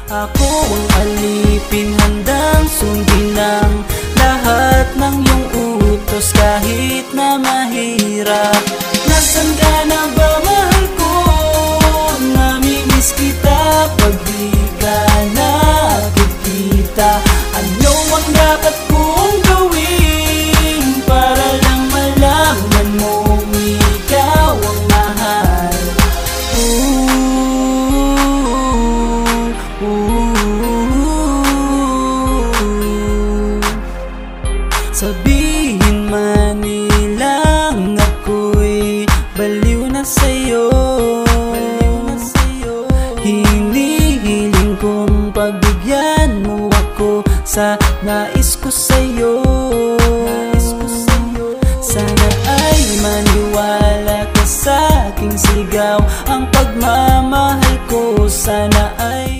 Ako ang alipin, handang sundin ang lahat ng iyong utos kahit na mahirap. Nasaan ka na ba, mahal ko? Namimiss kita pag di ka nakikita. Ano ang dapat kong gawin para lang malaman mong ikaw ang mahal? Sabihin man nilang ako'y baliw na sa'yo, hinihiling kong pagbigyan mo ako sa nais ko sa'yo. Sana ay maniwala ka sa aking sigaw, ang pagmamahal ko sana ay